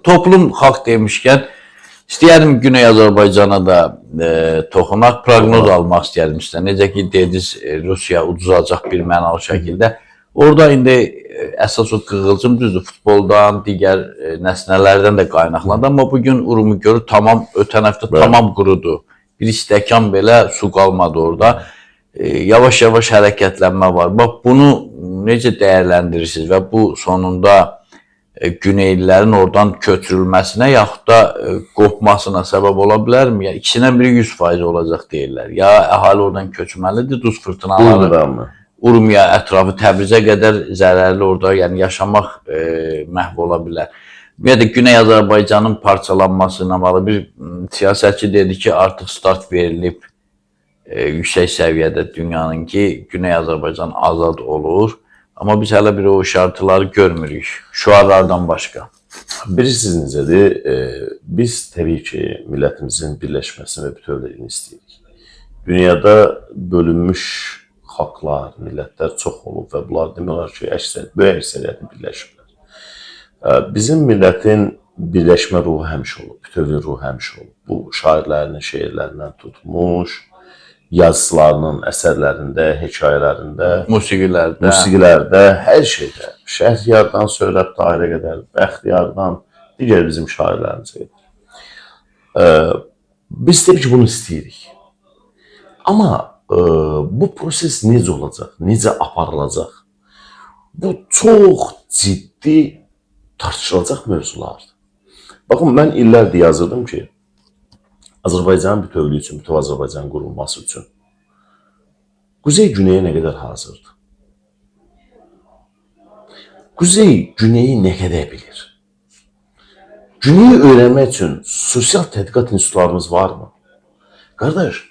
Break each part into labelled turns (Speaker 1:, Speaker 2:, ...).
Speaker 1: Toplum xalq demişkən, istəyərim Güney Azərbaycana da toxunaq, proqnoz almaq istəyərim sizdən. Necə ki, dediniz, Rusiya uduzacaq bir mənalı şəkildə. Orada indi əsas o qığılcım düzdür, futboldan, digər nəsnələrdən də qaynaqlandı. Amma bugün Urumi görür, tamam, ötən həftə tamam qurudu. Bir stəkan belə su qalmadı orada. Yavaş-yavaş hərəkətlənmə var. Bax, bunu necə dəyərləndirirsiniz və bu sonunda Güneylilərin oradan köçürülməsinə yaxud da qopmasına səbəb ola bilərmi? Yəni, ikisindən biri 100% olacaq deyirlər. Ya əhali oradan köçməlidir, duz fırtınaları Urmiya ətrafı Təbrizə qədər zərərli orada, yəni yaşamaq məhv ola bilər. Ümumiyyətlə, Güney Azərbaycanın parçalanması ilə bağlı bir siyasətçi dedi ki, artıq start verilib yüksək səviyyədə dünyanın ki, Güney Azərbaycan azad olur. Amma biz hələ bir o şartları görmürük, şüarlardan başqa.
Speaker 2: Bilirsiniz necədir? Biz təbii ki, millətimizin birləşməsini və bütövlüyünü istəyirik. Dünyada bölünmüş xalqlar, millətlər çox olub və bunlar demək olar ki, böyük əksəriyyəti birləşiblər. Bizim millətin birləşmə ruhu həmişə olub, bütövlük ruhu həmişə olub. Bu şairlərinin şeirlərindən tutmuş, yazılarının, əsərlərində, hekayələrində, musiqilərdə, hər şeydə, Şəhriyardan Söhrəb Tahirə qədər, Bəxtiyardan, digər bizim şairlərimizə qədər. Biz təbii ki, bunu istəyirik. Amma bu proses necə olacaq, necə aparılacaq? Bu çox ciddi tartışılacaq mövzulardır. Baxın, mən illərdir yazırdım ki, Azərbaycanın bütövlüyü üçün, bütöv Azərbaycanın qurulması üçün Quzey Güneyə nə qədər hazırdır? Quzey Güneyi nə qədər bilir? Güneyi öyrənmək üçün sosial tədqiqat institutlarımız varmı? Qardaş,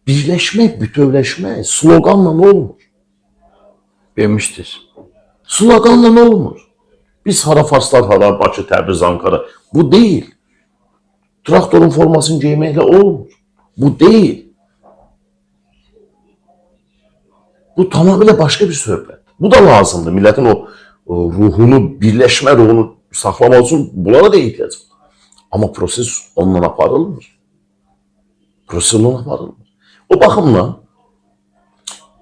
Speaker 2: birləşmək, bütövləşmək sloqanla olmur.
Speaker 1: Demişdiniz.
Speaker 2: Sloqanla olmur. Biz hara Farslar, hara Bakı, Təbriz, Ankara. Bu deyil. Traktorun formasını giyməklə olmur. Bu deyil. Bu tamamilə başqa bir söhbət. Bu da lazımdır. Millətin o ruhunu, birləşmə ruhunu saxlamaq üçün bunlara da ehtiyac var. Amma proses onunla aparılmır. Proses onunla aparılmır. O baxımdan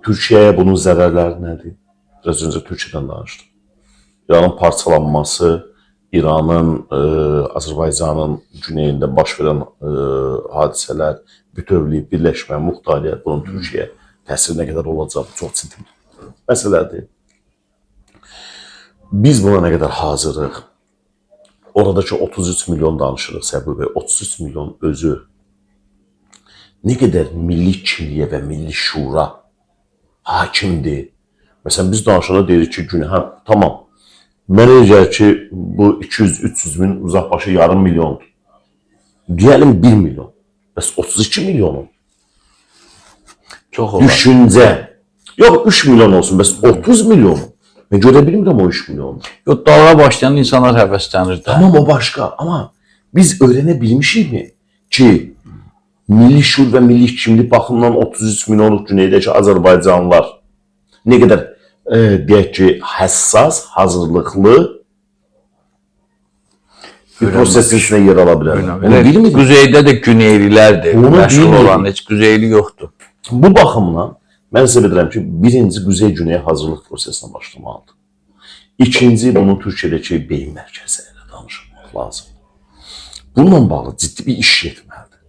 Speaker 2: Türkiyəyə bunun zərərləri nədir? Biraz öncə Türkiyədən danışdım. İranın parçalanması, İranın, Azərbaycanın güneyində baş verən hadisələr, bütövlük, birləşmə, muxtariyyət, bunun Türkiyəyə təsiri nə qədər olacaq, çox ciddi məsələdir. Biz buna nə qədər hazırıq? Oradakı 33 milyon danışırıq Səbri bəy, 33 milyon özü nə qədər milli kimliyə və milli şura hakimdir. Məsələn, biz danışanda deyirik ki, tamam, mənə gəlir ki, bu 200-300 min uzaqbaşı yarım milyondur. Deyəlim 1 milyon. Bəs 32 milyonun
Speaker 1: Çox olar.
Speaker 2: Düşüncə. Yox, 3 milyon olsun, bəs 30 milyonu. Mən görə bilmirəm o 3 milyonu.
Speaker 1: Yox, dalğa başlayan insanlar həvəslənir də.
Speaker 2: Tamam, o başqa. Amma biz öyrənə bilmişikmi ki, milli şuur və milli kimlik baxımından 33 milyonluq güneydəki Azərbaycanlılar nə qədər deyək ki, həssas, hazırlıqlı bir prosesin içində yer ala bilər.
Speaker 1: Quzeydə də güneylilərdir. Məşğul olan heç quzeyli yoxdur.
Speaker 2: Bu baxımdan mən sizə bildirəm ki, birinci Quzey-Güney hazırlıq prosesinə başlamalıdır. İkinci, bunu Türkiyədəki beyin mərkəzləri ilə danışmaq lazımdır. Bununla bağlı ciddi bir iş getməlidir.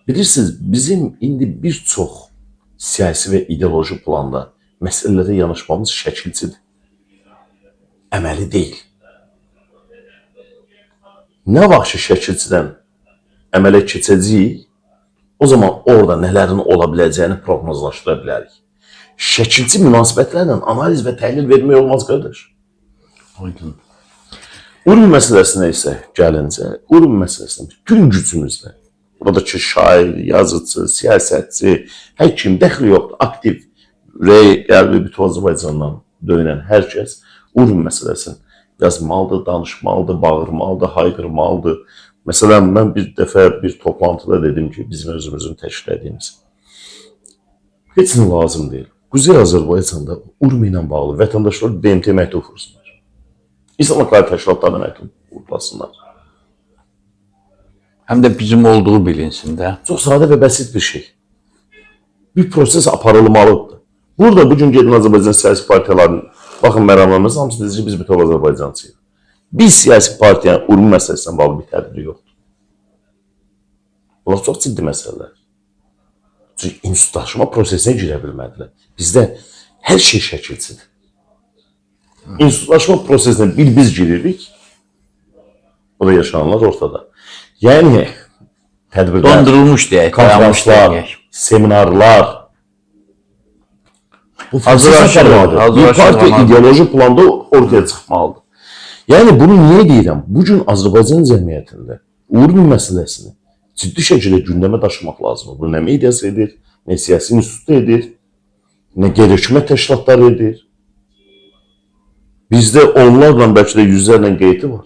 Speaker 2: Bilirsiniz, bizim indi bir çox siyasi və ideoloji planda məsələlərə yanaşmamız şəkilcidir. Əməli deyil. Nə vaxt ki, şəkilcidən əmələ keçəcəyik, o zaman orada nələrin ola biləcəyini proqnozlaşdıra bilərik. Şəkilci münasibətlərlə analiz və təhlil vermək olmaz, qardaş. Urmi məsələsinə isə gəlincə, Urmi məsələsinə bütün gücümüzlə, buradakı şair, yazıcı, siyasətçi, həkim, dəxli yoxdur, aktiv, qəlbi bütöv Azərbaycandan döyünən hər kəs Urmi məsələsini yazmalıdır, danışmalıdır, bağırmalıdır, hayqırmalıdır. Məsələn, mən bir dəfə bir toplantıda dedim ki, bizim özümüzün təşkil heç nə lazım deyil. Quzey Azərbaycanda Urmi ilə bağlı vətəndaşlar BMT məktub vursunlar. İslam Haqları Təşkilatlarına məktub vurdulasınlar.
Speaker 1: Həm də bizim olduğu bilinsin də.
Speaker 2: Çox sadə və bəsit bir şey. Bir proses aparılmalıdır. Burada bugün gedin Azərbaycan siyasi partiyalarının, baxın məramlarımız hamısı deyir ki, biz bütöv Azərbaycancıyıq. Bir siyasi partiyanın Urmi məsələsindən bağlı bir tədbiri yoxdur. Bunlar çox ciddi məsələlər. Çünki institutlaşma prosesinə girə bilmədilər. Bizdə hər şey şəkilçidir. İnstitutlaşma prosesinə biz giririk, o da yaşananlar ortada. Yəni, tədbirlər,
Speaker 1: Dondurulmuş deyək, dayanmış
Speaker 2: konferanslar,
Speaker 1: deyək.
Speaker 2: seminarlar, bu
Speaker 1: Hazırlaşır,
Speaker 2: bir partiya
Speaker 1: hazırlaşır.
Speaker 2: ideoloji planda ortaya çıxmalıdır. Yəni, bunu niyə deyirəm? Bugün Azərbaycan cəmiyyətində Urmi məsələsini ciddi şəkildə gündəmə daşımaq lazımdır. Bunu nə mediası edir, nə siyasi institutu edir, nə qeyri-hökumət təşkilatları edir. Bizdə onlarla, bəlkə də yüzlərlə qeyti var.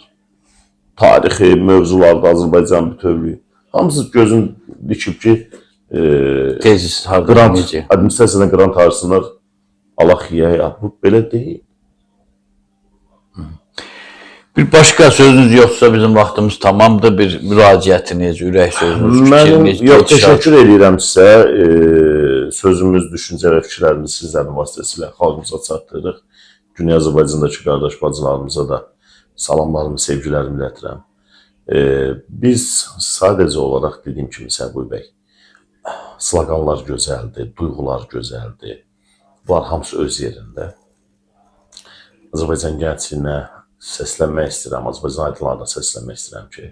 Speaker 2: Tarixi, mövzularda Azərbaycan bütövlüyü. Hamısı gözün dikib ki,
Speaker 1: Tezis harda
Speaker 2: qrant,
Speaker 1: necə?
Speaker 2: administrasiyadan qrant arasınlar, Allah xiyaya. Bu belə deyil.
Speaker 1: Bir başqa sözünüz yoxsa bizim vaxtımız tamamdır. Bir müraciətiniz, ürək sözünüz,
Speaker 2: Mənim
Speaker 1: fikriniz,
Speaker 2: yox,
Speaker 1: gedişat.
Speaker 2: təşəkkür edirəm sizə. Sözümüz, düşüncə və fikirlərimiz sizlərin vasitəsilə xalqımıza çatdırırıq. Dünya Azərbaycandakı qardaş bacılarımıza da salamlarımı, sevgilərimi ilətirəm. Biz sadəcə olaraq dediyim kimi Səbuy bəy, sloqanlar gözəldir, duyğular gözəldir. Bunlar hamısı öz yerində. Azərbaycan gəncliyinə səslənmək istəyirəm, Azərbaycan aydınlarına səslənmək istəyirəm ki,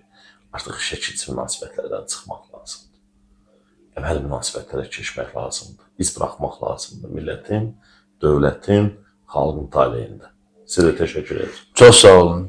Speaker 2: artıq şəkilçi münasibətlərdən çıxmaq lazımdır. Əməli münasibətlərə keçmək lazımdır. İz buraxmaq lazımdır. Millətin, dövlətin, xalqın taleyində. Sizə təşəkkür edirəm.
Speaker 1: Çox sağ olun.